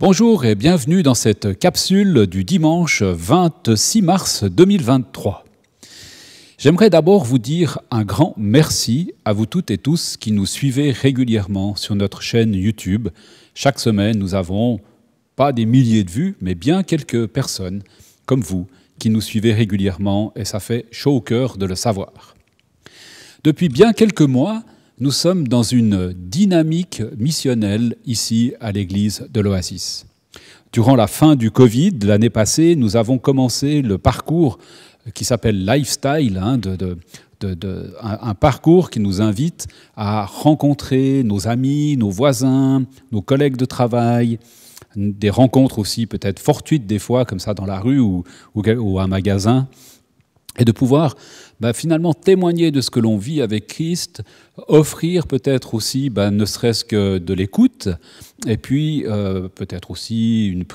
Bonjour et bienvenue dans cette capsule du dimanche 26 mars 2023. J'aimerais d'abord vous dire un grand merci à vous toutes et tous qui nous suivez régulièrement sur notre chaîne YouTube. Chaque semaine, nous avons pas des milliers de vues, mais bien quelques personnes comme vous qui nous suivez régulièrement et ça fait chaud au cœur de le savoir. Depuis bien quelques mois, nous sommes dans une dynamique missionnelle ici à l'église de l'Oasis. Durant la fin du Covid, l'année passée, nous avons commencé le parcours qui s'appelle Lifestyle, un parcours qui nous invite à rencontrer nos amis, nos voisins, nos collègues de travail, des rencontres aussi peut-être fortuites des fois, comme ça dans la rue ou un magasin, et de pouvoir finalement témoigner de ce que l'on vit avec Christ, offrir peut-être aussi, ne serait-ce que de l'écoute, et puis peut-être aussi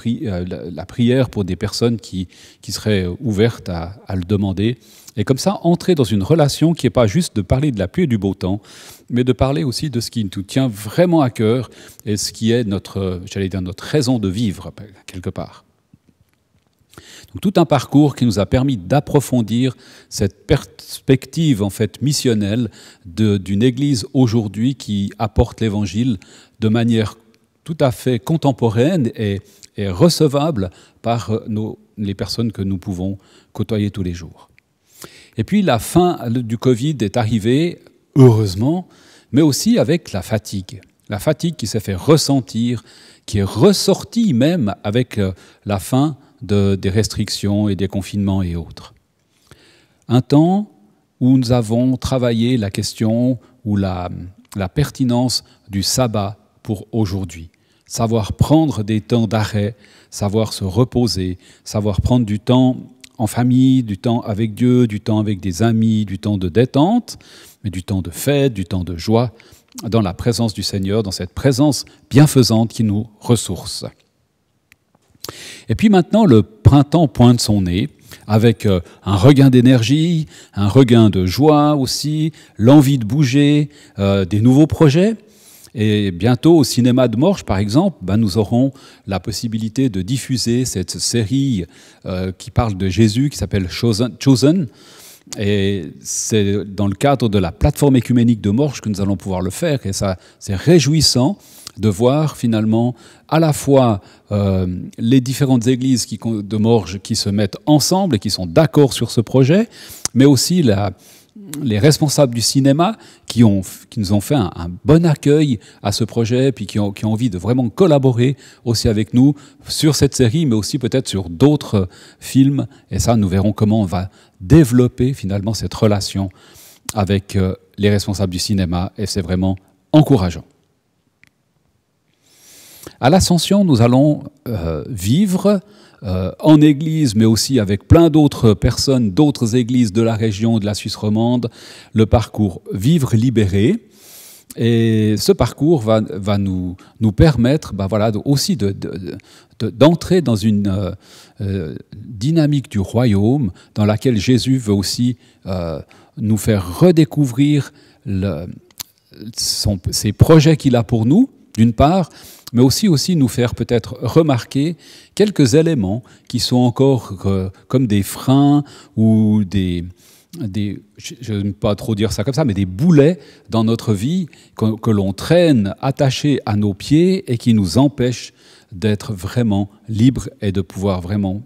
la prière pour des personnes qui seraient ouvertes à le demander. Et comme ça, entrer dans une relation qui n'est pas juste de parler de la pluie et du beau temps, mais de parler aussi de ce qui nous tient vraiment à cœur et ce qui est notre raison de vivre, quelque part. Donc, tout un parcours qui nous a permis d'approfondir cette perspective en fait missionnelle d'une Église aujourd'hui qui apporte l'Évangile de manière tout à fait contemporaine et recevable par les personnes que nous pouvons côtoyer tous les jours. Et puis la fin du Covid est arrivée, heureusement, mais aussi avec la fatigue qui s'est fait ressentir, qui est ressortie même avec la fin des restrictions et des confinements et autres. Un temps où nous avons travaillé la question ou la pertinence du sabbat pour aujourd'hui. Savoir prendre des temps d'arrêt, savoir se reposer, savoir prendre du temps en famille, du temps avec Dieu, du temps avec des amis, du temps de détente, mais du temps de fête, du temps de joie, dans la présence du Seigneur, dans cette présence bienfaisante qui nous ressource. Et puis maintenant, le printemps pointe son nez, avec un regain d'énergie, un regain de joie aussi, l'envie de bouger, des nouveaux projets. Et bientôt, au cinéma de Morges, par exemple, nous aurons la possibilité de diffuser cette série qui parle de Jésus, qui s'appelle Chosen. Et c'est dans le cadre de la plateforme écuménique de Morges que nous allons pouvoir le faire. Et ça, c'est réjouissant de voir finalement à la fois les différentes églises de Morges qui se mettent ensemble et qui sont d'accord sur ce projet, mais aussi les responsables du cinéma qui nous ont fait un bon accueil à ce projet, puis qui ont envie de vraiment collaborer aussi avec nous sur cette série, mais aussi peut-être sur d'autres films. Et ça, nous verrons comment on va développer finalement cette relation avec les responsables du cinéma, et c'est vraiment encourageant. À l'Ascension, nous allons vivre en église, mais aussi avec plein d'autres personnes, d'autres églises de la région, de la Suisse romande, le parcours Vivre libéré. Et ce parcours va nous permettre aussi d'entrer dans une dynamique du royaume dans laquelle Jésus veut aussi nous faire redécouvrir ses projets qu'il a pour nous, d'une part, mais aussi nous faire peut-être remarquer quelques éléments qui sont encore comme des freins ou je n'aime pas trop dire ça comme ça, mais des boulets dans notre vie que l'on traîne attachés à nos pieds et qui nous empêchent d'être vraiment libres et de pouvoir vraiment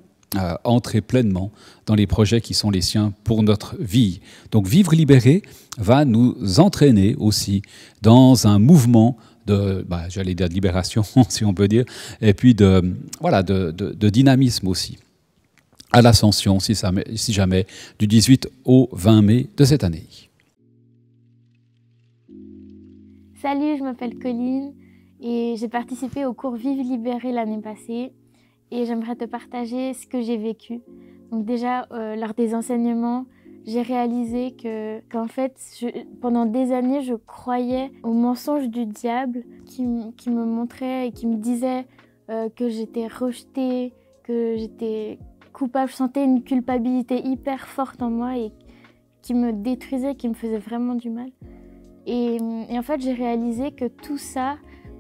entrer pleinement dans les projets qui sont les siens pour notre vie. Donc Vivre libéré va nous entraîner aussi dans un mouvement de libération, si on peut dire, et puis de dynamisme aussi, à l'Ascension, si jamais, du 18 au 20 mai de cette année. Salut, je m'appelle Colline et j'ai participé au cours Vive Libéré l'année passée et j'aimerais te partager ce que j'ai vécu. Donc déjà, lors des enseignements, j'ai réalisé qu'en fait, pendant des années, je croyais aux mensonges du diable qui me montrait et qui me disait que j'étais rejetée, que j'étais coupable. Je sentais une culpabilité hyper forte en moi et qui me détruisait, qui me faisait vraiment du mal. Et en fait, j'ai réalisé que tout ça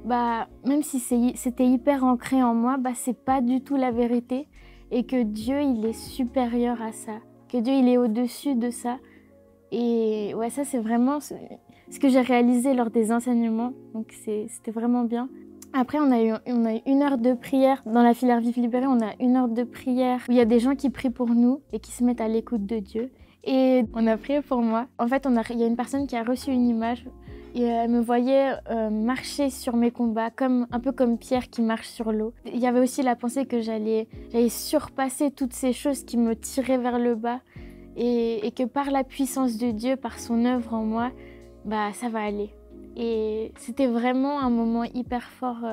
même si c'était hyper ancré en moi, c'est pas du tout la vérité et que Dieu, il est supérieur à ça, que Dieu, il est au-dessus de ça. Et ouais, ça, c'est vraiment ce que j'ai réalisé lors des enseignements, donc c'était vraiment bien. Après, on a eu 1 heure de prière. Dans la filière Vivre Libérée, on a 1 heure de prière où il y a des gens qui prient pour nous et qui se mettent à l'écoute de Dieu. Et on a prié pour moi. En fait, il y a une personne qui a reçu une image et elle me voyait marcher sur mes combats, un peu comme Pierre qui marche sur l'eau. Il y avait aussi la pensée que j'allais surpasser toutes ces choses qui me tiraient vers le bas et que par la puissance de Dieu, par son œuvre en moi, ça va aller. Et c'était vraiment un moment hyper fort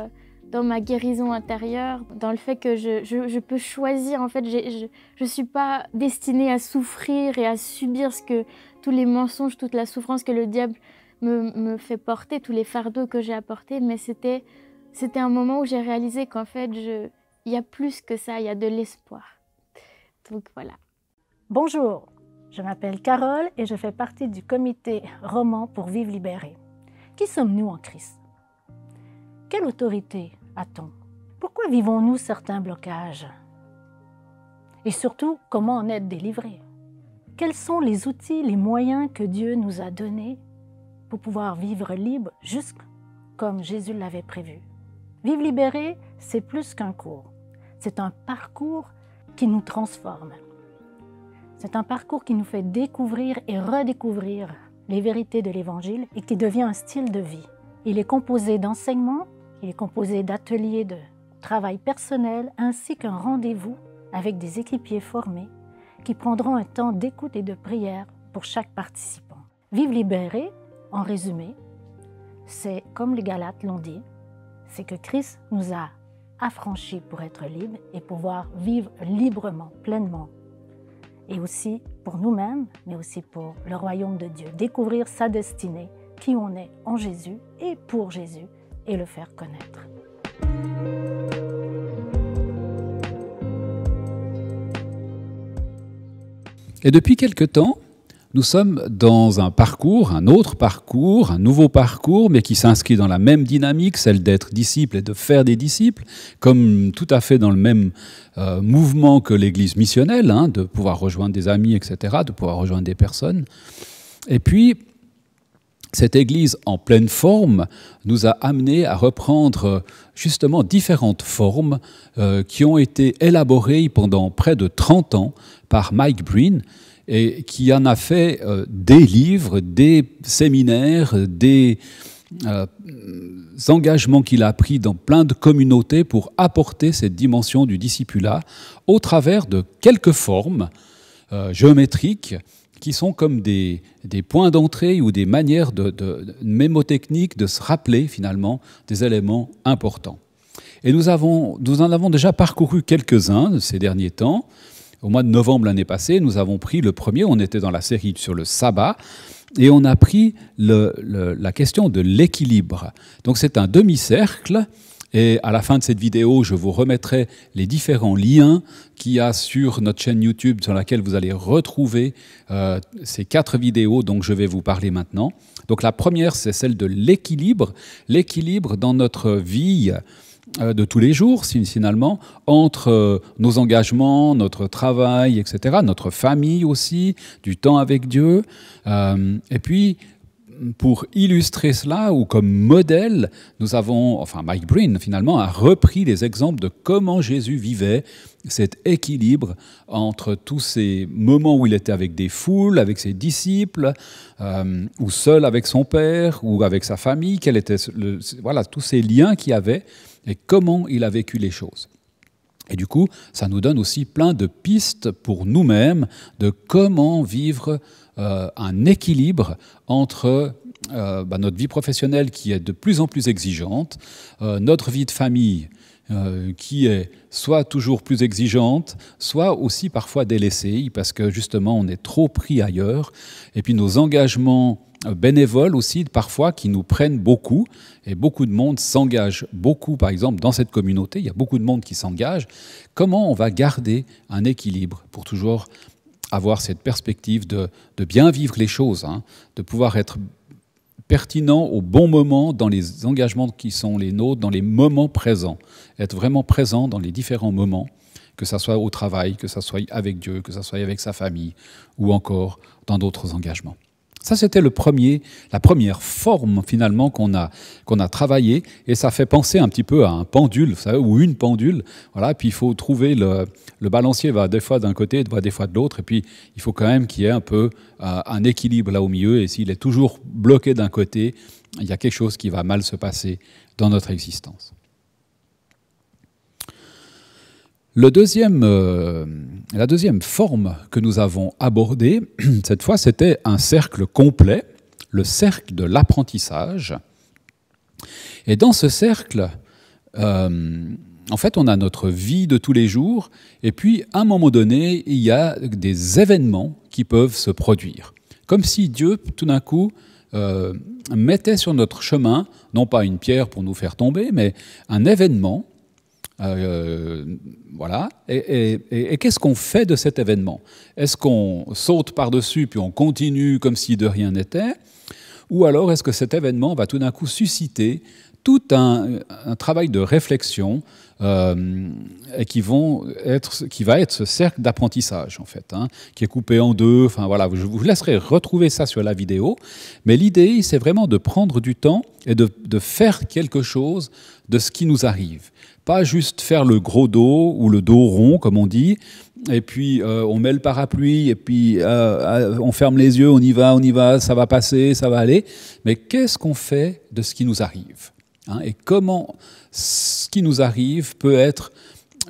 dans ma guérison intérieure, dans le fait que je peux choisir. En fait, je suis pas destinée à souffrir et à subir tous les mensonges, toute la souffrance que le diable me fait porter, tous les fardeaux que j'ai à porter. Mais c'était un moment où j'ai réalisé qu'en fait, il y a plus que ça, il y a de l'espoir. Donc voilà. Bonjour, je m'appelle Carole et je fais partie du comité roman pour Vivre Libérée. Qui sommes-nous en Christ? Quelle autorité a-t-on? Pourquoi vivons-nous certains blocages? Et surtout, comment en être délivrés? Quels sont les outils, les moyens que Dieu nous a donnés pour pouvoir vivre libre, juste comme Jésus l'avait prévu? Vivre libéré, c'est plus qu'un cours. C'est un parcours qui nous transforme. C'est un parcours qui nous fait découvrir et redécouvrir les vérités de l'Évangile et qui devient un style de vie. Il est composé d'enseignements, il est composé d'ateliers de travail personnel ainsi qu'un rendez-vous avec des équipiers formés qui prendront un temps d'écoute et de prière pour chaque participant. Vivre libéré, en résumé, c'est comme les Galates l'ont dit, c'est que Christ nous a affranchis pour être libres et pouvoir vivre librement, pleinement. Et aussi pour nous-mêmes, mais aussi pour le royaume de Dieu. Découvrir sa destinée, qui on est en Jésus et pour Jésus, et le faire connaître. Et depuis quelque temps, nous sommes dans un parcours, un autre parcours, un nouveau parcours, mais qui s'inscrit dans la même dynamique, celle d'être disciple et de faire des disciples, comme tout à fait dans le même mouvement que l'Église missionnelle, de pouvoir rejoindre des amis, etc., de pouvoir rejoindre des personnes. Et puis, cette Église en pleine forme nous a amené à reprendre justement différentes formes qui ont été élaborées pendant près de 30 ans par Mike Breen, et qui en a fait des livres, des séminaires, des engagements qu'il a pris dans plein de communautés pour apporter cette dimension du discipulat au travers de quelques formes géométriques qui sont comme des points d'entrée ou des manières mémotechniques de se rappeler finalement des éléments importants. Et nous en avons déjà parcouru quelques-uns ces derniers temps. Au mois de novembre l'année passée, nous avons pris le premier, on était dans la série sur le sabbat, et on a pris la question de l'équilibre. Donc c'est un demi-cercle, et à la fin de cette vidéo, je vous remettrai les différents liens qu'il y a sur notre chaîne YouTube, sur laquelle vous allez retrouver ces 4 vidéos dont je vais vous parler maintenant. Donc la première, c'est celle de l'équilibre dans notre vie de tous les jours, finalement, entre nos engagements, notre travail, etc., notre famille aussi, du temps avec Dieu. Et puis, pour illustrer cela, ou comme modèle, Mike Breen, finalement, a repris les exemples de comment Jésus vivait cet équilibre entre tous ces moments où il était avec des foules, avec ses disciples, ou seul avec son père, ou avec sa famille, quels étaient tous ces liens qu'il y avait, et comment il a vécu les choses. Et du coup, ça nous donne aussi plein de pistes pour nous-mêmes de comment vivre un équilibre entre notre vie professionnelle qui est de plus en plus exigeante, notre vie de famille qui est soit toujours plus exigeante, soit aussi parfois délaissée, parce que justement on est trop pris ailleurs, et puis nos engagements bénévoles aussi, parfois, qui nous prennent beaucoup, et beaucoup de monde s'engage beaucoup, par exemple, dans cette communauté, il y a beaucoup de monde qui s'engage. Comment on va garder un équilibre pour toujours avoir cette perspective de bien vivre les choses, de pouvoir être pertinent au bon moment dans les engagements qui sont les nôtres, dans les moments présents. Être vraiment présent dans les différents moments, que ce soit au travail, que ce soit avec Dieu, que ce soit avec sa famille, ou encore dans d'autres engagements. Ça, c'était la première forme, finalement, qu'on a travaillé, et ça fait penser un petit peu à un pendule, vous savez, ou une pendule. Voilà, puis il faut trouver le balancier va des fois d'un côté, va des fois de l'autre, et puis il faut quand même qu'il y ait un peu un équilibre là au milieu, et s'il est toujours bloqué d'un côté, il y a quelque chose qui va mal se passer dans notre existence. La deuxième forme que nous avons abordée, cette fois, c'était un cercle complet, le cercle de l'apprentissage. Et dans ce cercle, en fait, on a notre vie de tous les jours, et puis, à un moment donné, il y a des événements qui peuvent se produire. Comme si Dieu, tout d'un coup, mettait sur notre chemin, non pas une pierre pour nous faire tomber, mais un événement. Voilà. Et qu'est-ce qu'on fait de cet événement? Est-ce qu'on saute par-dessus puis on continue comme si de rien n'était? Ou alors est-ce que cet événement va tout d'un coup susciter tout un travail de réflexion et qui va être ce cercle d'apprentissage, en fait, hein, qui est coupé en deux. Enfin, voilà, je vous laisserai retrouver ça sur la vidéo. Mais l'idée, c'est vraiment de prendre du temps et de faire quelque chose de ce qui nous arrive. Pas juste faire le gros dos ou le dos rond, comme on dit, et puis on met le parapluie, et puis on ferme les yeux, on y va, ça va passer, ça va aller. Mais qu'est-ce qu'on fait de ce qui nous arrive, hein, et comment ce qui nous arrive peut être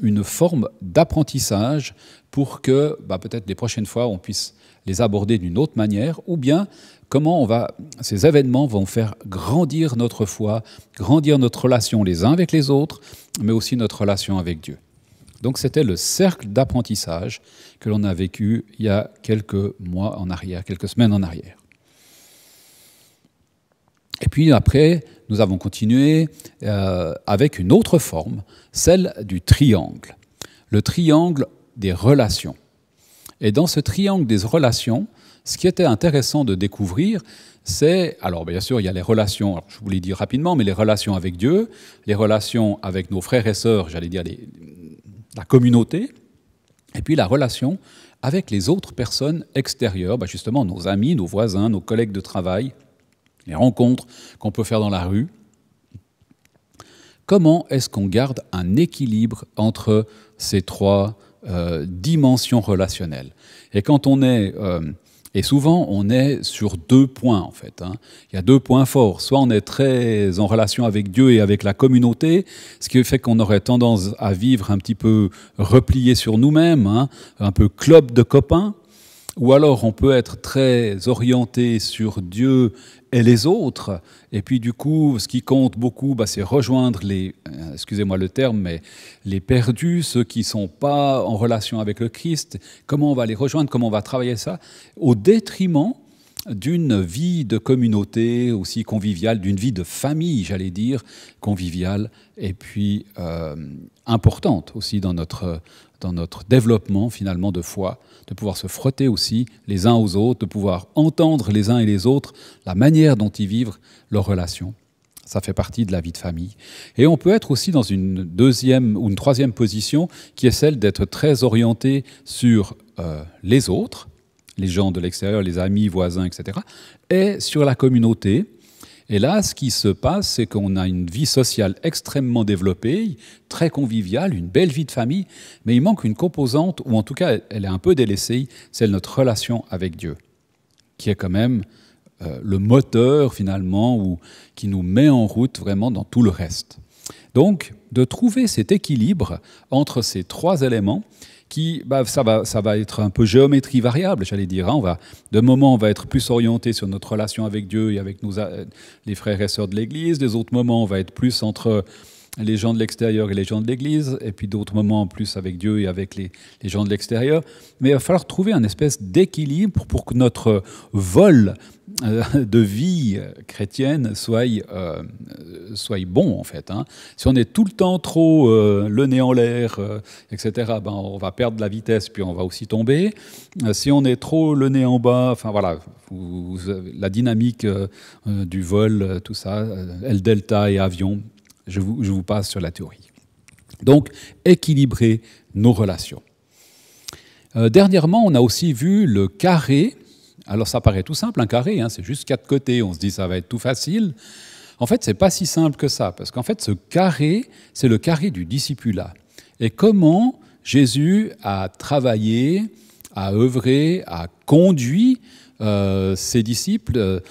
une forme d'apprentissage pour que peut-être les prochaines fois on puisse les aborder d'une autre manière, ou bien comment ces événements vont faire grandir notre foi, grandir notre relation les uns avec les autres, mais aussi notre relation avec Dieu. Donc c'était le cercle d'apprentissage que l'on a vécu il y a quelques mois en arrière, quelques semaines en arrière. Et puis après, nous avons continué avec une autre forme, celle du triangle. Le triangle des relations. Et dans ce triangle des relations, ce qui était intéressant de découvrir, c'est, alors bien sûr, il y a les relations, je vous l'ai dit rapidement, mais les relations avec Dieu, les relations avec nos frères et sœurs, j'allais dire la communauté, et puis la relation avec les autres personnes extérieures, justement nos amis, nos voisins, nos collègues de travail, les rencontres qu'on peut faire dans la rue. Comment est-ce qu'on garde un équilibre entre ces trois dimensions relationnelles? Et quand on est... Et souvent, on est sur deux points, en fait, hein. Il y a deux points forts. Soit on est très en relation avec Dieu et avec la communauté, ce qui fait qu'on aurait tendance à vivre un petit peu replié sur nous-mêmes, hein, un peu club de copains. Ou alors on peut être très orienté sur Dieu et les autres. Et puis du coup, ce qui compte beaucoup, c'est rejoindre excusez-moi le terme, mais les perdus, ceux qui ne sont pas en relation avec le Christ. Comment on va les rejoindre, comment on va travailler ça, au détriment d'une vie de communauté aussi conviviale, d'une vie de famille, j'allais dire, conviviale, et puis importante aussi dans notre développement finalement de foi, de pouvoir se frotter aussi les uns aux autres, de pouvoir entendre les uns et les autres la manière dont ils vivent leurs relations. Ça fait partie de la vie de famille. Et on peut être aussi dans une deuxième ou une troisième position qui est celle d'être très orienté sur les autres, les gens de l'extérieur, les amis, voisins, etc., et sur la communauté. Et là, ce qui se passe, c'est qu'on a une vie sociale extrêmement développée, très conviviale, une belle vie de famille, mais il manque une composante, ou en tout cas, elle est un peu délaissée, c'est notre relation avec Dieu, qui est quand même le moteur, finalement, ou qui nous met en route vraiment dans tout le reste. Donc, de trouver cet équilibre entre ces trois éléments, qui, ça va être un peu géométrie variable, j'allais dire. Hein. De moments, on va être plus orienté sur notre relation avec Dieu et avec les frères et sœurs de l'Église. Des autres moments, on va être plus entre les gens de l'extérieur et les gens de l'Église, et puis d'autres moments en plus avec Dieu et avec les gens de l'extérieur. Mais il va falloir trouver un espèce d'équilibre pour que notre vol de vie chrétienne soit bon, en fait. Hein. Si on est tout le temps trop le nez en l'air, etc., ben, on va perdre de la vitesse, puis on va aussi tomber. Si on est trop le nez en bas, enfin voilà, la dynamique du vol, tout ça, L-delta et avion, je vous passe sur la théorie. Donc, équilibrer nos relations. Dernièrement, on a aussi vu le carré. Alors, ça paraît tout simple, un carré, hein, c'est juste 4 côtés. On se dit, ça va être tout facile. En fait, ce n'est pas si simple que ça, parce qu'en fait, ce carré, c'est le carré du discipulat. Et comment Jésus a travaillé, a œuvré, a conduit ses disciples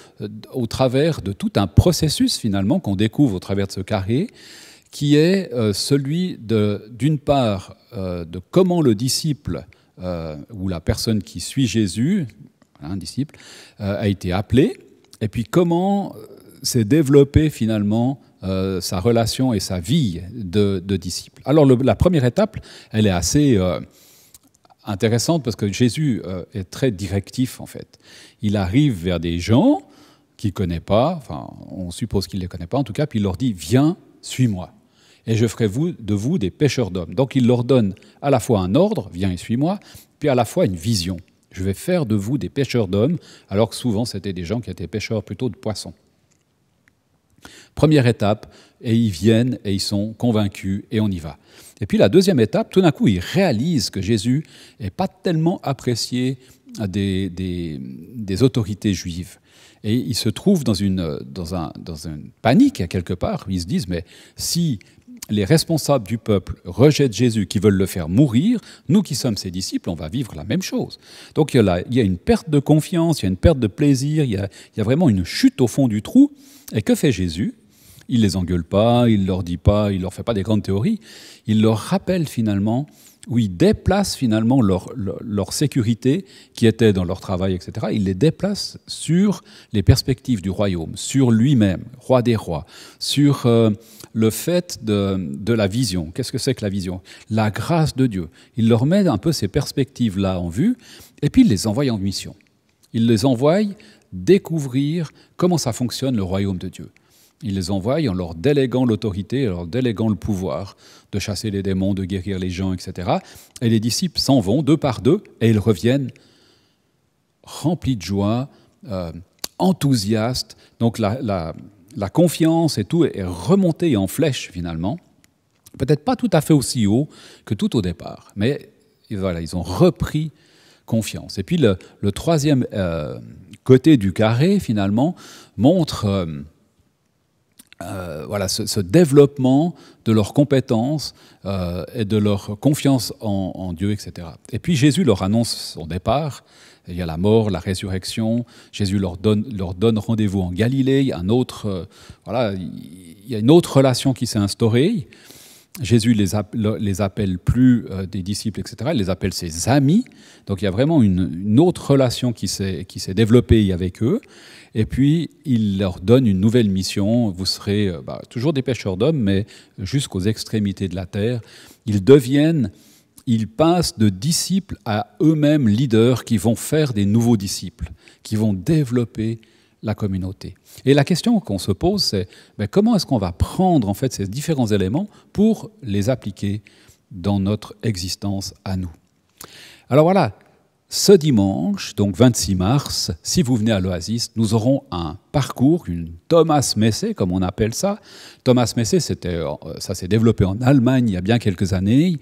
au travers de tout un processus finalement qu'on découvre au travers de ce carré, qui est celui d'une part de comment le disciple ou la personne qui suit Jésus, un disciple, a été appelé, et puis comment s'est développée finalement sa relation et sa vie de disciple. Alors la première étape, elle est assez intéressante parce que Jésus est très directif en fait. Il arrive vers des gens qu'il ne connaît pas, enfin on suppose qu'il ne les connaît pas en tout cas, puis il leur dit « Viens, suis-moi, et je ferai de vous des pêcheurs d'hommes ». Donc il leur donne à la fois un ordre, « Viens et suis-moi », puis à la fois une vision. Je vais faire de vous des pêcheurs d'hommes, alors que souvent c'était des gens qui étaient pêcheurs plutôt de poissons. Première étape, et ils viennent et ils sont convaincus et on y va. Et puis la deuxième étape, tout d'un coup, ils réalisent que Jésus n'est pas tellement apprécié des autorités juives. Et ils se trouvent dans une panique, quelque part, où ils se disent, mais si les responsables du peuple rejettent Jésus, qui veulent le faire mourir, nous qui sommes ses disciples, on va vivre la même chose. Donc il y a une perte de confiance, il y a une perte de plaisir, il y a vraiment une chute au fond du trou. Et que fait Jésus ? Il ne les engueule pas, il ne leur dit pas, il ne leur fait pas des grandes théories. Il leur rappelle finalement, où il déplace finalement leur sécurité qui était dans leur travail, etc. Il les déplace sur les perspectives du royaume, sur lui-même, roi des rois, sur le fait de la vision. Qu'est-ce que c'est que la vision ? La grâce de Dieu. Il leur met un peu ces perspectives-là en vue, et puis il les envoie en mission. Il les envoie découvrir comment ça fonctionne le royaume de Dieu. Il les envoie en leur déléguant l'autorité, en leur déléguant le pouvoir de chasser les démons, de guérir les gens, etc. Et les disciples s'en vont deux par deux et ils reviennent remplis de joie, enthousiastes. Donc la confiance et tout est remontée en flèche finalement. Peut-être pas tout à fait aussi haut que tout au départ, mais voilà, ils ont repris confiance. Et puis le troisième côté du carré finalement montre voilà, ce développement de leurs compétences et de leur confiance en Dieu, etc. Et puis Jésus leur annonce son départ. Il y a la mort, la résurrection. Jésus leur donne rendez-vous en Galilée. Il y a voilà, il y a une autre relation qui s'est instaurée. Jésus les appelle plus des disciples, etc. Il les appelle ses amis. Donc il y a vraiment une autre relation qui s'est développée avec eux. Et puis, il leur donne une nouvelle mission. Vous serez toujours des pêcheurs d'hommes, mais jusqu'aux extrémités de la terre. Ils passent de disciples à eux-mêmes leaders qui vont faire des nouveaux disciples, qui vont développer la communauté. Et la question qu'on se pose, c'est comment est-ce qu'on va prendre en fait ces différents éléments pour les appliquer dans notre existence à nous ? Alors voilà. Ce dimanche, donc 26 mars, si vous venez à l'Oasis, nous aurons un parcours, une Thomas Messe, comme on appelle ça. Thomas Messe, ça s'est développé en Allemagne il y a bien quelques années,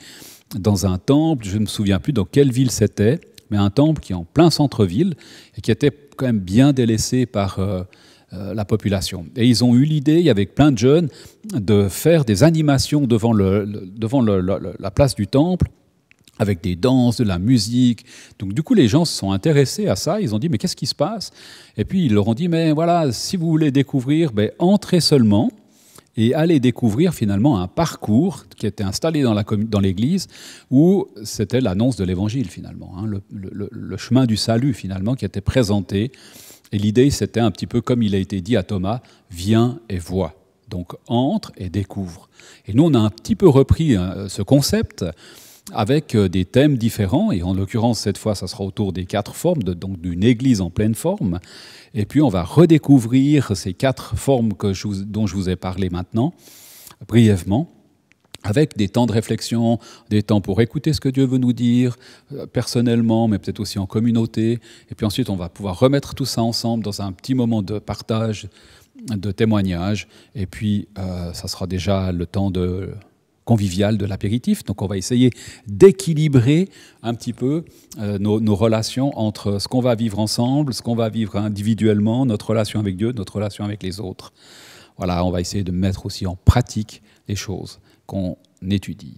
dans un temple, je ne me souviens plus dans quelle ville c'était, mais un temple qui est en plein centre-ville et qui était quand même bien délaissé par la population. Et ils ont eu l'idée, avec plein de jeunes, de faire des animations devant la place du temple, avec des danses, de la musique. Donc du coup, les gens se sont intéressés à ça. Ils ont dit, mais qu'est-ce qui se passe ? Et puis, ils leur ont dit, mais voilà, si vous voulez découvrir, entrez seulement et allez découvrir finalement un parcours qui était installé dans l'église où c'était l'annonce de l'évangile finalement, hein, le chemin du salut finalement qui était présenté. Et l'idée, c'était un petit peu comme il a été dit à Thomas, viens et vois. Donc entre et découvre. Et nous, on a un petit peu repris ce concept avec des thèmes différents, et en l'occurrence, cette fois, ça sera autour des 4 formes, donc d'une église en pleine forme. Et puis, on va redécouvrir ces 4 formes dont je vous ai parlé maintenant, brièvement, avec des temps de réflexion, des temps pour écouter ce que Dieu veut nous dire, personnellement, mais peut-être aussi en communauté. Et puis ensuite, on va pouvoir remettre tout ça ensemble dans un petit moment de partage, de témoignage. Et puis, ça sera déjà le temps convivial de l'apéritif. Donc on va essayer d'équilibrer un petit peu nos relations entre ce qu'on va vivre ensemble, ce qu'on va vivre individuellement, notre relation avec Dieu, notre relation avec les autres. Voilà, on va essayer de mettre aussi en pratique les choses qu'on étudie.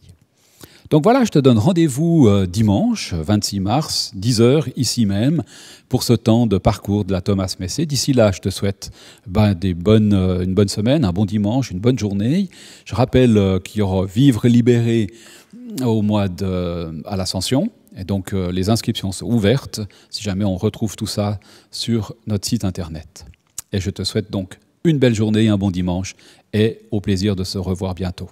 Donc voilà, je te donne rendez-vous dimanche 26 mars, 10h, ici même, pour ce temps de parcours de la Thomas Messée. D'ici là, je te souhaite une bonne semaine, un bon dimanche, une bonne journée. Je rappelle qu'il y aura Vivre libéré à l'Ascension. Et donc, les inscriptions sont ouvertes, si jamais on retrouve tout ça sur notre site internet. Et je te souhaite donc une belle journée, un bon dimanche, et au plaisir de se revoir bientôt.